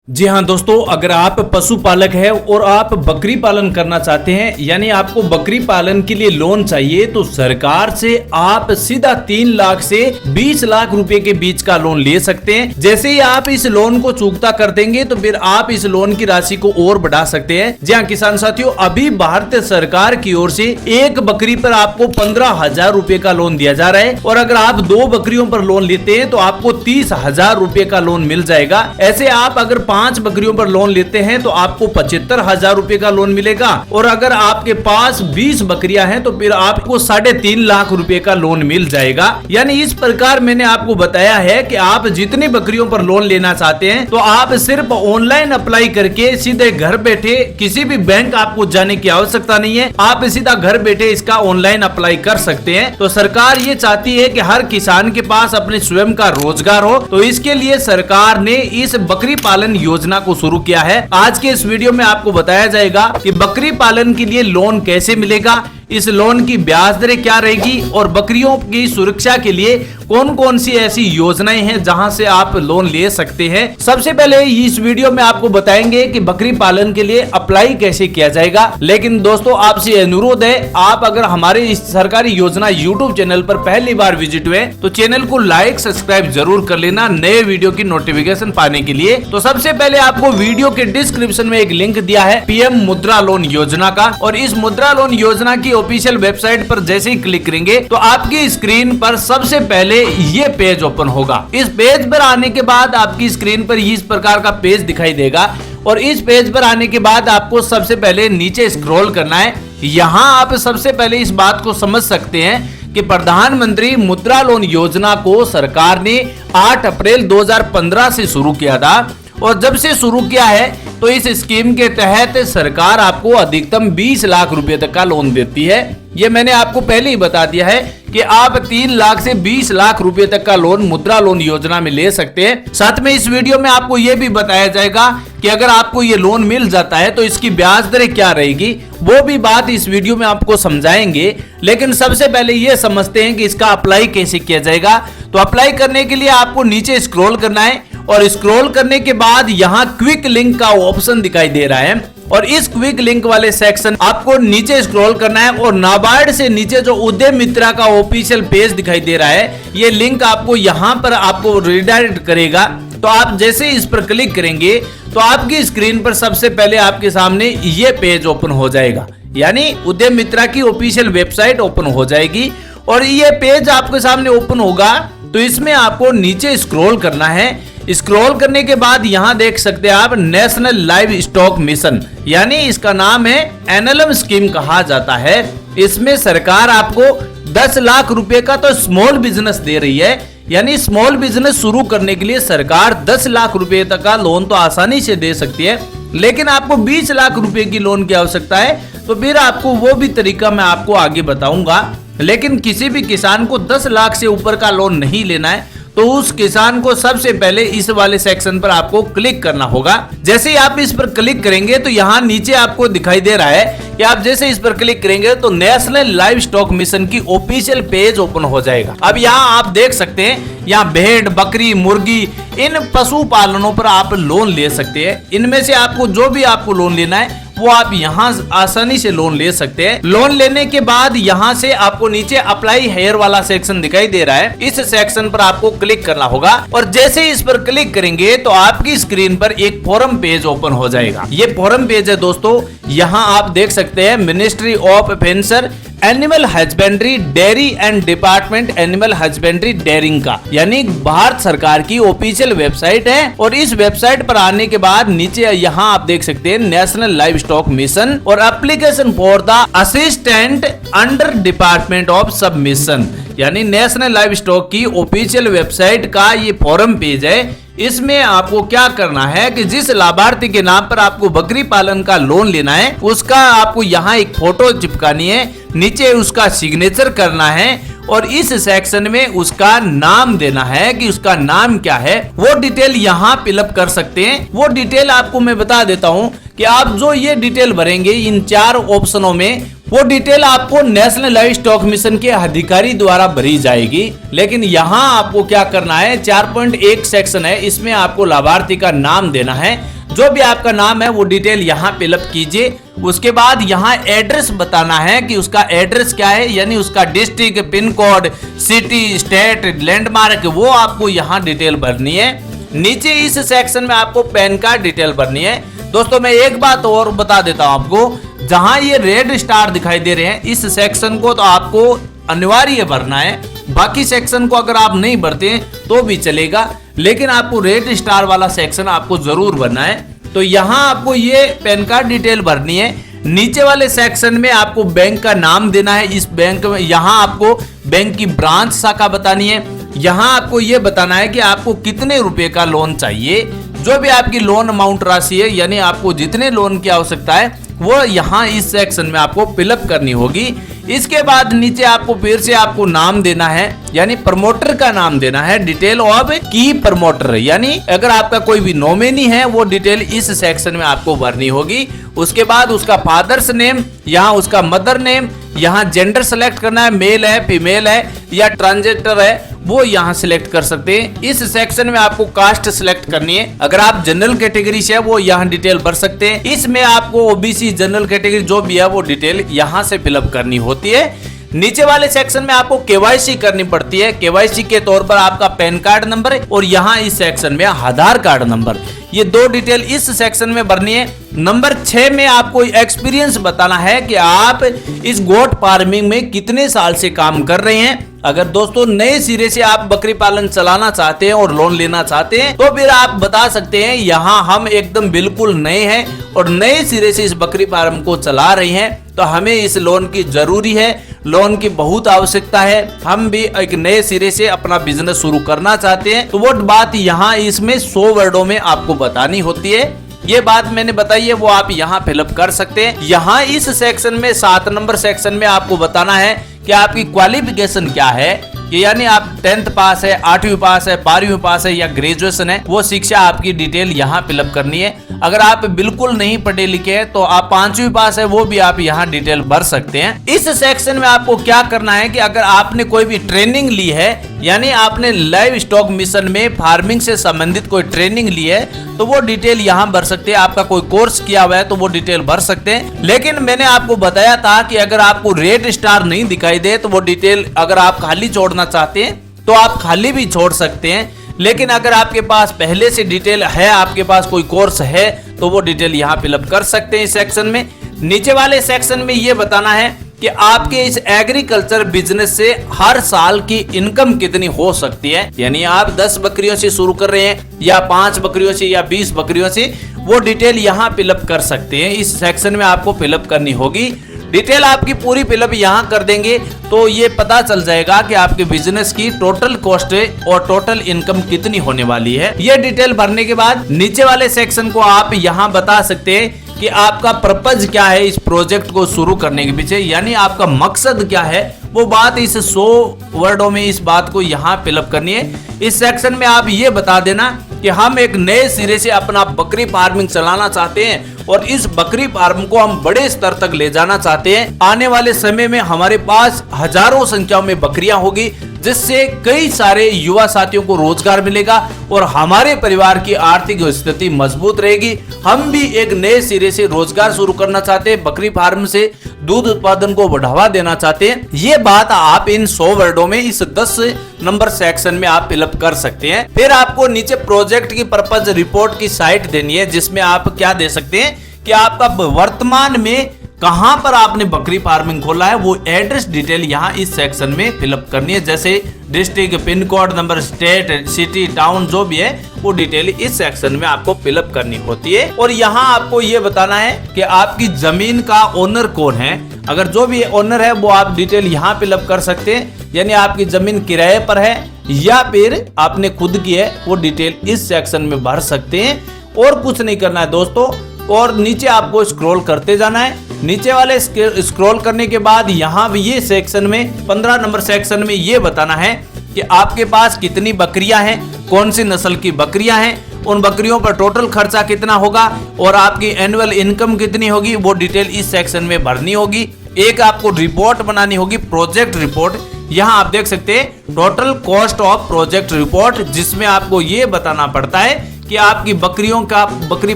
जी हाँ दोस्तों, अगर आप पशुपालक हैं और आप बकरी पालन करना चाहते हैं, यानी आपको बकरी पालन के लिए लोन चाहिए, तो सरकार से आप सीधा 3 लाख से 20 लाख रुपए के बीच का लोन ले सकते हैं। जैसे ही आप इस लोन को चुकता कर देंगे तो फिर आप इस लोन की राशि को और बढ़ा सकते हैं। जी हाँ किसान साथियों, अभी भारत सरकार की ओर से एक बकरी पर आपको 15,000 रुपए का लोन दिया जा रहा है, और अगर आप 2 बकरियों पर लोन लेते हैं तो आपको 30,000 रुपए का लोन मिल जाएगा। ऐसे आप अगर 5 बकरियों पर लोन लेते हैं तो आपको 75,000 रुपए का लोन मिलेगा, और अगर आपके पास 20 बकरियां हैं तो फिर आपको 3.5 लाख रुपए का लोन मिल जाएगा। यानी इस प्रकार मैंने आपको बताया है कि आप जितनी बकरियों पर लोन लेना चाहते हैं तो आप सिर्फ ऑनलाइन अप्लाई करके सीधे घर बैठे, किसी भी बैंक आपको जाने की आवश्यकता नहीं है, आप सीधा घर बैठे इसका ऑनलाइन अप्लाई कर सकते हैं। तो सरकार ये चाहती है कि हर किसान के पास अपने स्वयं का रोजगार हो, तो इसके लिए सरकार ने इस बकरी पालन योजना को शुरू किया है। आज के इस वीडियो में आपको बताया जाएगा कि बकरी पालन के लिए लोन कैसे मिलेगा, इस लोन की ब्याज दरें क्या रहेगी, और बकरियों की सुरक्षा के लिए कौन कौन सी ऐसी योजनाएं हैं जहां से आप लोन ले सकते हैं। सबसे पहले इस वीडियो में आपको बताएंगे कि बकरी पालन के लिए अप्लाई कैसे किया जाएगा। लेकिन दोस्तों आपसे अनुरोध है, आप अगर हमारे इस सरकारी योजना यूट्यूब चैनल पर पहली बार विजिट हुए तो चैनल को लाइक सब्सक्राइब जरूर कर लेना नए वीडियो की नोटिफिकेशन पाने के लिए। तो सबसे पहले आपको वीडियो के डिस्क्रिप्शन में एक लिंक दिया है पीएम मुद्रा लोन योजना का, और इस मुद्रा लोन योजना की ऑफिशियल वेबसाइट पर जैसे ही क्लिक करेंगे तो आपकी स्क्रीन पर सबसे पहले ये पेज ओपन होगा। इस पेज पर आने के बाद आपकी स्क्रीन पर इस प्रकार का पेज दिखाई देगा, और इस पेज पर आने के बाद आपको सबसे पहले नीचे स्क्रॉल करना है। यहाँ आप सबसे पहले इस बात को समझ सकते हैं कि प्रधानमंत्री मुद्रा लोन योजना को सरकार ने 8 अप्रैल 2015 से शुरू किया था, और जब से शुरू किया है तो इस स्कीम के तहत सरकार आपको अधिकतम 20 लाख रुपए तक का लोन देती है। ये मैंने आपको पहले ही बता दिया है कि आप 3 लाख से 20 लाख रुपए तक का लोन मुद्रा लोन योजना में ले सकते हैं। साथ में इस वीडियो में आपको ये भी बताया जाएगा कि अगर आपको ये लोन मिल जाता है तो इसकी ब्याज दरें क्या रहेगी, वो भी बात इस वीडियो में आपको समझाएंगे। लेकिन सबसे पहले ये समझते हैं कि इसका अप्लाई कैसे किया जाएगा। तो अप्लाई करने के लिए आपको नीचे स्क्रॉल करना है, और स्क्रॉल करने के बाद यहाँ क्विक लिंक का ऑप्शन दिखाई दे रहा है, और इस क्विक लिंक वाले सेक्शन आपको नीचे स्क्रॉल करना है, और नाबार्ड से नीचे जो उद्यम मित्रा का ऑफिशियल पेज दिखाई दे रहा है, ये लिंक आपको यहाँ पर आपको रिडायरेक्ट करेगा। तो आप जैसे इस पर क्लिक करेंगे तो आपकी स्क्रीन पर सबसे पहले आपके सामने ये पेज ओपन हो जाएगा, यानी उद्यम मित्रा की ऑफिशियल वेबसाइट ओपन हो जाएगी। और ये पेज आपके सामने ओपन होगा तो इसमें आपको नीचे स्क्रॉल करना है। स्क्रॉल करने के बाद यहाँ देख सकते हैं आप नेशनल लाइव स्टॉक मिशन, यानी इसका नाम है एनएलएम स्कीम कहा जाता है। इसमें सरकार आपको 10 लाख रुपए का तो स्मॉल बिजनेस दे रही है, यानी स्मॉल बिजनेस शुरू करने के लिए सरकार 10 लाख रुपए तक का लोन तो आसानी से दे सकती है। लेकिन आपको 20 लाख रुपए की लोन की आवश्यकता है, तो फिर आपको वो भी तरीका मैं आपको आगे बताऊंगा। लेकिन किसी भी किसान को 10 लाख से ऊपर का लोन नहीं लेना है, तो उस किसान को सबसे पहले इस वाले सेक्शन पर आपको क्लिक करना होगा। जैसे ही आप इस पर क्लिक करेंगे तो यहाँ नीचे आपको दिखाई दे रहा है कि आप जैसे इस पर क्लिक करेंगे तो नेशनल लाइव स्टॉक मिशन की ऑफिशियल पेज ओपन हो जाएगा। अब यहाँ आप देख सकते हैं, यहाँ भेड़, बकरी, मुर्गी, इन पशु पालनों पर आप लोन ले सकते हैं। इनमें से आपको जो भी आपको लोन लेना है वो आप यहाँ आसानी से लोन ले सकते हैं। लोन लेने के बाद यहाँ से आपको नीचे अप्लाई हेयर वाला सेक्शन दिखाई दे रहा है, इस सेक्शन पर आपको क्लिक करना होगा, और जैसे इस पर क्लिक करेंगे तो आपकी स्क्रीन पर एक फॉर्म पेज ओपन हो जाएगा। ये फॉर्म पेज है दोस्तों, यहाँ आप देख सकते हैं ministry of fisheries animal husbandry dairy and department animal husbandry dairying का, यानी भारत सरकार की ऑफिशियल वेबसाइट है। और इस वेबसाइट पर आने के बाद नीचे यहाँ आप देख सकते हैं नेशनल लाइव स्टॉक मिशन और application for the assistant under department of submission, यानी नेशनल लाइव स्टॉक की ऑफिशियल वेबसाइट का ये फॉर्म पेज है। इसमें आपको क्या करना है कि जिस लाभार्थी के नाम पर आपको बकरी पालन का लोन लेना है उसका आपको यहाँ एक फोटो चिपकानी है, नीचे उसका सिग्नेचर करना है, और इस सेक्शन में उसका नाम देना है कि उसका नाम क्या है। वो डिटेल यहाँ फिलअप कर सकते हैं। वो डिटेल आपको मैं बता देता हूँ कि आप जो ये डिटेल भरेंगे इन 4 ऑप्शनों में, वो डिटेल आपको नेशनल लाइव स्टॉक मिशन के अधिकारी द्वारा भरी जाएगी। लेकिन यहाँ आपको क्या करना है, 4.1 सेक्शन है, इसमें आपको लाभार्थी का नाम देना है। जो भी आपका नाम है वो डिटेल यहाँ फिलअप कीजिए। उसके बाद यहाँ एड्रेस बताना है कि उसका एड्रेस क्या है, यानी उसका district, pin code, city, state, landmark, वो आपको यहाँ डिटेल भरनी है। नीचे इस सेक्शन में आपको पैन कार्ड डिटेल भरनी है। दोस्तों मैं एक बात और बता देता हूं आपको, जहां ये रेड स्टार दिखाई दे रहे हैं इस सेक्शन को तो आपको अनिवार्य भरना है। बाकी सेक्शन को अगर आप नहीं भरते हैं तो भी चलेगा, लेकिन आपको रेड स्टार वाला सेक्शन आपको जरूर भरना है। तो यहाँ आपको ये पैन कार्ड डिटेल भरनी है। नीचे वाले सेक्शन में आपको बैंक का नाम देना है। इस बैंक में यहाँ आपको बैंक की ब्रांच शाखा बतानी है। यहाँ आपको ये बताना है कि आपको कितने रुपए का लोन चाहिए। जो भी आपकी लोन अमाउंट राशि है, यानी आपको जितने लोन की आवश्यकता है वो यहाँ इस सेक्शन में आपको फिलअप करनी होगी। इसके बाद नीचे आपको फिर से आपको नाम देना है, यानी प्रमोटर का नाम देना है। डिटेल ऑफ की प्रमोटर, यानी अगर आपका कोई भी नॉमिनी है वो डिटेल इस सेक्शन में आपको भरनी होगी। उसके बाद उसका फादर्स नेम, यहाँ उसका मदर नेम, यहाँ जेंडर सेलेक्ट करना है, मेल है, फीमेल है या ट्रांसजेंडर है, वो यहाँ सिलेक्ट कर सकते हैं। इस सेक्शन में आपको कास्ट सिलेक्ट करनी है। अगर आप जनरल कैटेगरी से है वो यहाँ डिटेल भर सकते हैं। इसमें आपको ओबीसी, जनरल कैटेगरी जो भी है वो डिटेल यहाँ से फिलअप करनी होती है। नीचे वाले सेक्शन में आपको केवाईसी करनी पड़ती है। केवाईसी के तौर पर आपका पैन कार्ड नंबर और यहाँ इस सेक्शन में आधार कार्ड नंबर, ये दो डिटेल इस सेक्शन में भरनी है। नंबर 6 में आपको एक्सपीरियंस बताना है कि आप इस गोट फार्मिंग में कितने साल से काम कर रहे हैं। अगर दोस्तों नए सिरे से आप बकरी पालन चलाना चाहते हैं और लोन लेना चाहते हैं तो फिर आप बता सकते हैं यहाँ हम एकदम बिल्कुल नए हैं और नए सिरे से इस बकरी फार्म को चला रहे हैं, तो हमें इस लोन की जरूरी है, लोन की बहुत आवश्यकता है, हम भी एक नए सिरे से अपना बिजनेस शुरू करना चाहते हैं। तो वो बात यहाँ इसमें 100 वर्डों में आपको बतानी होती है। ये बात मैंने बताई है वो आप यहाँ फिलअप कर सकते हैं। यहाँ इस सेक्शन में 7 नंबर सेक्शन में आपको बताना है कि आपकी क्वालिफिकेशन क्या है, यानी आप 10th पास है, 8वीं पास है, 12वीं पास है या ग्रेजुएशन है, वो शिक्षा आपकी डिटेल यहाँ फिलअप करनी है। अगर आप बिल्कुल नहीं पढ़े लिखे हैं तो आप 5वीं पास है, वो भी आप यहाँ डिटेल भर सकते हैं। इस सेक्शन में आपको क्या करना है कि अगर आपने कोई भी ट्रेनिंग ली है, यानी आपने लाइव स्टॉक मिशन में फार्मिंग से संबंधित कोई ट्रेनिंग ली है तो वो डिटेल यहाँ भर सकते हैं। आपका कोई कोर्स किया हुआ है तो वो डिटेल भर सकते हैं। लेकिन मैंने आपको बताया था कि अगर आपको रेड स्टार नहीं दिखाई दे तो वो डिटेल अगर आप खाली छोड़ना चाहते हैं तो आप खाली भी छोड़ सकते हैं। लेकिन अगर आपके पास पहले से डिटेल है, आपके पास कोई कोर्स है, तो वो डिटेल यहाँ फिलअप कर सकते हैं इस सेक्शन में। नीचे वाले सेक्शन में ये बताना है कि आपके इस एग्रीकल्चर बिजनेस से हर साल की इनकम कितनी हो सकती है, यानी आप 10 बकरियों से शुरू कर रहे हैं या 5 बकरियों से या 20 बकरियों से, वो डिटेल यहाँ फिलअप कर सकते हैं। इस सेक्शन में आपको फिलअप करनी होगी। डिटेल आपकी पूरी फिलअप यहाँ कर देंगे तो ये पता चल जाएगा कि आपके बिजनेस की टोटल कॉस्ट और टोटल इनकम कितनी होने वाली है। ये डिटेल भरने के बाद नीचे वाले सेक्शन को आप यहाँ बता सकते हैं कि आपका पर्पज क्या है इस प्रोजेक्ट को शुरू करने के पीछे, यानी आपका मकसद क्या है। वो बात इस 100 वर्डों में इस बात को यहाँ फिलअप करनी है। इस सेक्शन में आप ये बता देना कि हम एक नए सिरे से अपना बकरी फार्मिंग चलाना चाहते हैं और इस बकरी फार्म को हम बड़े स्तर तक ले जाना चाहते हैं। आने वाले समय में हमारे पास हजारों संख्या में बकरियां होगी, जिससे कई सारे युवा साथियों को रोजगार मिलेगा और हमारे परिवार की आर्थिक स्थिति मजबूत रहेगी। हम भी एक नए सिरे से रोजगार शुरू करना चाहते हैं, बकरी फार्म से दूध उत्पादन को बढ़ावा देना चाहते हैं। ये बात आप इन 100 वर्डों में इस 10 नंबर सेक्शन में आप फिलअप कर सकते हैं। फिर आपको नीचे प्रोजेक्ट की पर्पज रिपोर्ट की साइट देनी है, जिसमें आप क्या दे सकते हैं कि आपका वर्तमान में कहां पर आपने बकरी फार्मिंग खोला है, वो एड्रेस डिटेल यहाँ इस सेक्शन में फिलअप करनी है। जैसे district, pin code number, state, city, town जो भी है वो डिटेल इस सेक्शन में आपको फिलअप करनी होती है। और यहाँ आपको ये बताना है कि आपकी जमीन का ओनर कौन है। अगर जो भी ओनर है वो आप डिटेल यहाँ फिलअप कर सकते हैं, यानी आपकी जमीन किराए पर है या फिर आपने खुद की है, वो डिटेल इस सेक्शन में भर सकते हैं। और कुछ नहीं करना है दोस्तों, और नीचे आपको स्क्रॉल करते जाना है। नीचे वाले स्क्रॉल करने के बाद यहाँ भी ये सेक्शन में 15 नंबर सेक्शन में ये बताना है कि आपके पास कितनी बकरियां हैं, कौन सी नस्ल की बकरियां हैं, उन बकरियों पर टोटल खर्चा कितना होगा और आपकी एनुअल इनकम कितनी होगी, वो डिटेल इस सेक्शन में भरनी होगी। एक आपको रिपोर्ट बनानी होगी, प्रोजेक्ट रिपोर्ट। यहाँ आप देख सकते हैं total cost of project report, जिसमें आपको ये बताना पड़ता है कि आपकी बकरियों का बकरी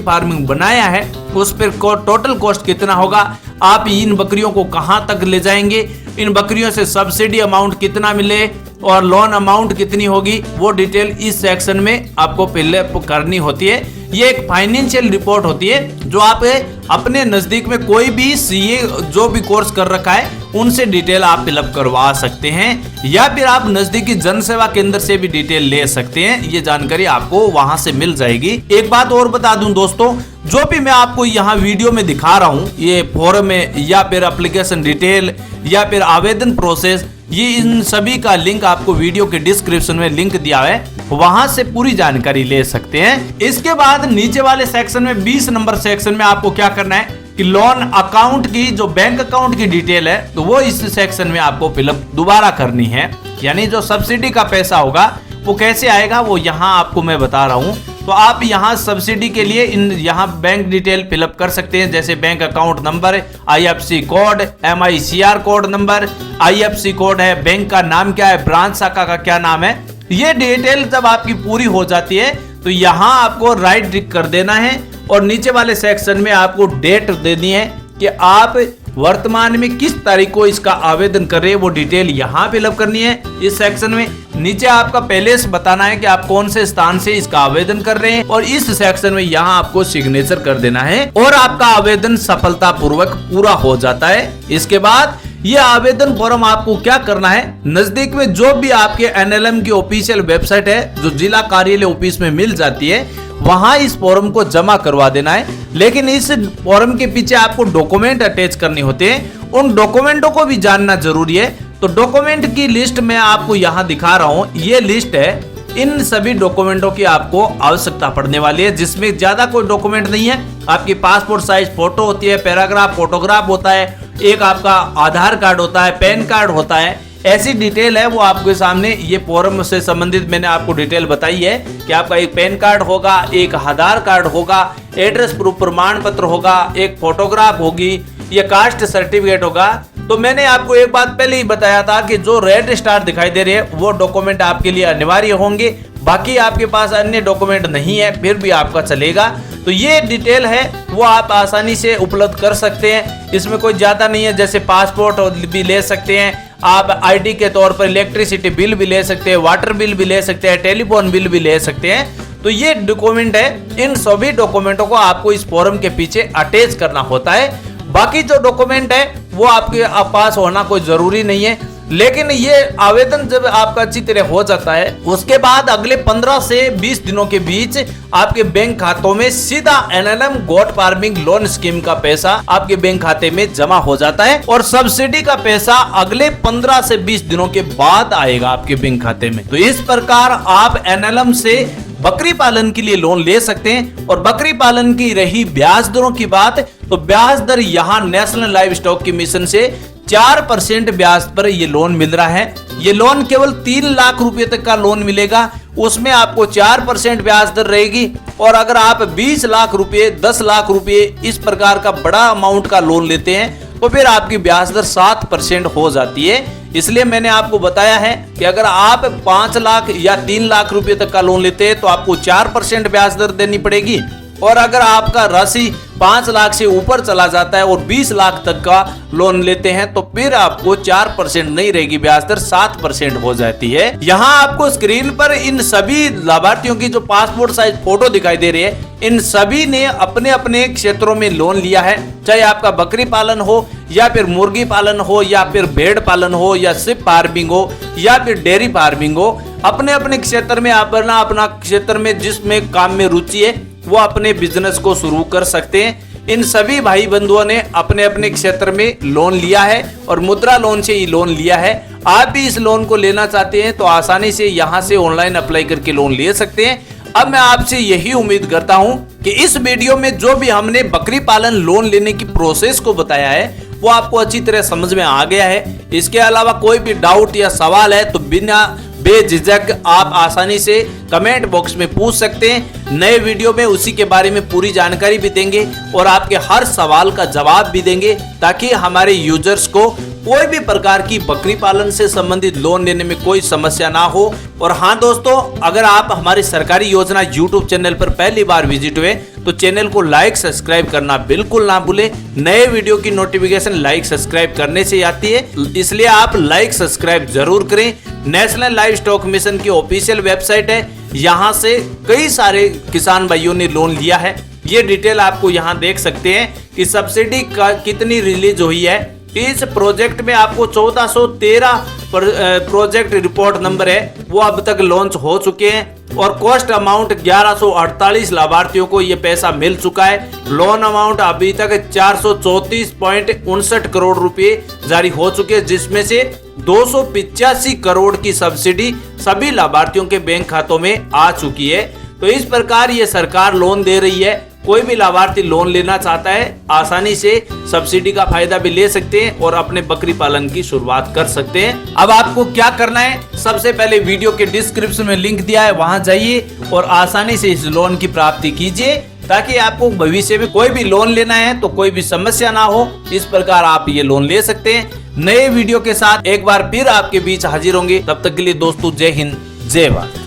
फार्मिंग बनाया है उस पर टोटल कॉस्ट कितना होगा, आप इन बकरियों को कहां तक ले जाएंगे, इन बकरियों से सब्सिडी अमाउंट कितना मिले और लोन अमाउंट कितनी होगी, वो डिटेल इस सेक्शन में आपको फिलअप करनी होती है। ये एक फाइनेंशियल रिपोर्ट होती है जो आप अपने नजदीक में कोई भी सीए जो भी कोर्स कर रखा है उनसे डिटेल आप फिलअप करवा सकते हैं, या फिर आप नजदीकी जन सेवा केंद्र से भी डिटेल ले सकते हैं। ये जानकारी आपको वहां से मिल जाएगी। एक बात और बता दूं दोस्तों, जो भी मैं आपको यहाँ वीडियो में दिखा रहा हूँ, ये फॉर्म में या फिर एप्लीकेशन डिटेल या फिर आवेदन प्रोसेस, ये इन सभी का लिंक आपको वीडियो के डिस्क्रिप्शन में लिंक दिया है, वहां से पूरी जानकारी ले सकते हैं। इसके बाद नीचे वाले सेक्शन में 20 नंबर सेक्शन में आपको क्या करना है कि लोन अकाउंट की जो बैंक अकाउंट की डिटेल है तो वो इस सेक्शन में आपको फिलअप दोबारा करनी है। यानी जो सब्सिडी का पैसा होगा वो कैसे आएगा वो यहाँ आपको मैं बता रहा हूँ। तो आप यहाँ सब्सिडी के लिए यहाँ बैंक डिटेल फिलअप कर सकते हैं, जैसे bank account number, IFSC code, MICR code number, IFSC code है, बैंक का नाम क्या है, ब्रांच शाखा का क्या नाम है। ये डिटेल जब आपकी पूरी हो जाती है तो यहाँ आपको राइट टिक कर देना है और नीचे वाले सेक्शन में आपको डेट देनी है कि आप वर्तमान में किस तारीख को इसका आवेदन कर रहे हैं, वो डिटेल यहाँ फिलअप करनी है इस सेक्शन में। नीचे आपका पहले से बताना है कि आप कौन से स्थान से इसका आवेदन कर रहे हैं और इस सेक्शन में यहाँ आपको सिग्नेचर कर देना है और आपका आवेदन सफलतापूर्वक पूरा हो जाता है। इसके बाद ये आवेदन फॉर्म आपको क्या करना है, नजदीक में जो भी आपके NLM की ऑफिशियल वेबसाइट है जो जिला कार्यालय ऑफिस में मिल जाती है, वहां इस फॉर्म को जमा करवा देना है। लेकिन इस फॉर्म के पीछे आपको डॉक्यूमेंट अटैच करने होते हैं, उन डॉक्यूमेंटों को भी जानना जरूरी है। तो डॉक्यूमेंट की लिस्ट मैं आपको यहाँ दिखा रहा हूँ, ये लिस्ट है। इन सभी डॉक्यूमेंटों की आपको आवश्यकता पड़ने वाली है, जिसमें ज्यादा कोई डॉक्यूमेंट नहीं है। आपकी पासपोर्ट साइज फोटो होती है, पैराग्राफ फोटोग्राफ होता है, एक आपका आधार कार्ड होता है, पैन कार्ड होता है, ऐसी डिटेल है वो आपके सामने। ये फॉर्म से संबंधित मैंने आपको डिटेल बताई है कि आपका एक पैन कार्ड होगा, एक आधार कार्ड होगा, एड्रेस प्रूफ प्रमाण पत्र होगा, एक फोटोग्राफ होगी, ये कास्ट सर्टिफिकेट होगा। तो मैंने आपको एक बात पहले ही बताया था कि जो रेड स्टार दिखाई दे रहे हैं वो डॉक्यूमेंट आपके लिए अनिवार्य होंगे। बाकी आपके पास अन्य डॉक्यूमेंट नहीं है फिर भी आपका चलेगा। तो ये डिटेल है वो आप आसानी से उपलब्ध कर सकते हैं, इसमें कोई ज्यादा नहीं है। जैसे पासपोर्ट भी ले सकते हैं आप, ID के तौर पर इलेक्ट्रिसिटी बिल भी ले सकते हैं, वाटर बिल भी ले सकते हैं, टेलीफोन बिल भी ले सकते हैं। तो ये डॉक्यूमेंट है, इन सभी डॉक्यूमेंटों को आपको इस फॉर्म के पीछे अटैच करना होता है। बाकी जो डॉक्यूमेंट है वो आपके पास होना कोई जरूरी नहीं है। लेकिन ये आवेदन जब आपका अच्छी तरह हो जाता है उसके बाद अगले 15 से 20 दिनों के बीच आपके बैंक खातों में सीधा NLM goat farming loan scheme का पैसा आपके बैंक खाते में जमा हो जाता है और सब्सिडी का पैसा अगले 15 से 20 दिनों के बाद आएगा आपके बैंक खाते में। तो इस प्रकार आप NLM से बकरी पालन के लिए लोन ले सकते हैं। और बकरी पालन की रही ब्याज दरों की बात, तो ब्याज दर यहाँ नेशनल लाइव स्टॉक की मिशन से 4% ब्याज पर ये लोन मिल रहा है। ये लोन केवल 3 लाख रुपए तक का लोन मिलेगा, उसमें आपको 4% ब्याज दर रहेगी। और अगर आप 20 लाख रुपए, 10 लाख रुपए इस प्रकार का बड़ा अमाउंट का लोन लेते हैं तो फिर आपकी ब्याज दर 7% हो जाती है। इसलिए मैंने आपको बताया है कि अगर आप 5 लाख या 3 लाख रुपए तक का लोन लेते हैं तो आपको 4% ब्याज दर देनी पड़ेगी। और अगर आपका राशि 5 लाख से ऊपर चला जाता है और 20 लाख तक का लोन लेते हैं तो फिर आपको 4% नहीं रहेगी ब्याज दर, 7% हो जाती है। यहाँ आपको स्क्रीन पर इन सभी लाभार्थियों की जो पासपोर्ट साइज फोटो दिखाई दे रही है, इन सभी ने अपने अपने क्षेत्रों में लोन लिया है। चाहे आपका बकरी पालन हो या फिर मुर्गी पालन हो या फिर भेड़ पालन हो या शिप फार्मिंग हो या फिर डेयरी फार्मिंग हो, अपने अपने क्षेत्र में अपना क्षेत्र में जिसमें काम में रुचि है वो अपने बिजनेस को शुरू कर सकते हैं। इन सभी भाई बंधुओं ने अपने अपने क्षेत्र में लोन लिया है और मुद्रा लोन से ही लोन लिया है। आप भी इस लोन को लेना चाहते हैं तो आसानी से यहाँ से ऑनलाइन अप्लाई करके लोन ले सकते हैं। अब मैं आपसे यही उम्मीद करता हूँ कि इस वीडियो में जो भी हमने बकरी पालन लोन लेने की प्रोसेस को बताया है वो आपको अच्छी तरह समझ में आ गया है। इसके अलावा कोई भी डाउट या सवाल है तो बिना बेझिझक आप आसानी से कमेंट बॉक्स में पूछ सकते हैं। नए वीडियो में उसी के बारे में पूरी जानकारी भी देंगे और आपके हर सवाल का जवाब भी देंगे ताकि हमारे यूजर्स को कोई भी प्रकार की बकरी पालन से संबंधित लोन लेने में कोई समस्या ना हो। और हाँ दोस्तों, अगर आप हमारी सरकारी योजना यूट्यूब चैनल पर पहली बार विजिट हुए तो चैनल को लाइक सब्सक्राइब करना बिल्कुल ना भूले। नए वीडियो की नोटिफिकेशन लाइक सब्सक्राइब करने से आती है, इसलिए आप लाइक सब्सक्राइब जरूर करें। नेशनल लाइव स्टॉक मिशन की ऑफिशियल वेबसाइट है, यहाँ से कई सारे किसान भाइयों ने लोन लिया है। ये डिटेल आपको यहाँ देख सकते हैं कि सब्सिडी का कितनी रिलीज हुई है। इस प्रोजेक्ट में आपको 1413 प्रोजेक्ट रिपोर्ट नंबर है, वो अब तक लॉन्च हो चुके हैं और कॉस्ट अमाउंट 1148 लाभार्थियों को ये पैसा मिल चुका है। लोन अमाउंट अभी तक 434.59 करोड़ रुपए जारी हो चुके हैं, जिसमें से 285 करोड़ की सब्सिडी सभी लाभार्थियों के बैंक खातों में आ चुकी है। तो इस प्रकार ये सरकार लोन दे रही है। कोई भी लाभार्थी लोन लेना चाहता है आसानी से सब्सिडी का फायदा भी ले सकते हैं और अपने बकरी पालन की शुरुआत कर सकते हैं। अब आपको क्या करना है, सबसे पहले वीडियो के डिस्क्रिप्शन में लिंक दिया है, वहां जाइए और आसानी से इस लोन की प्राप्ति कीजिए, ताकि आपको भविष्य में कोई भी लोन लेना है तो कोई भी समस्या ना हो। इस प्रकार आप ये लोन ले सकते हैं। नए वीडियो के साथ एक बार फिर आपके बीच हाजिर होंगे। तब तक के लिए दोस्तों, जय हिंद, जय भारत।